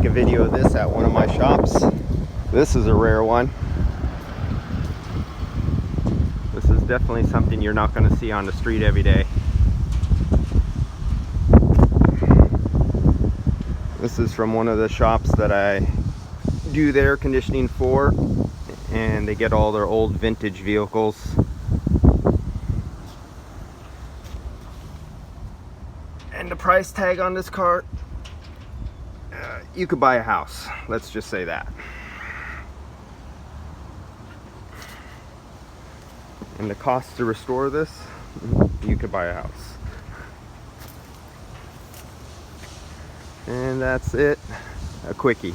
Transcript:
make a video of this at one of my shops. This is a rare one. This is definitely something you're not going to see on the street every day. This is from one of the shops that I do the air conditioning for, and they get all their old vintage vehicles. And the price tag on this car, you could buy a house, let's just say that. And the cost to restore this, you could buy a house. And that's it, a quickie.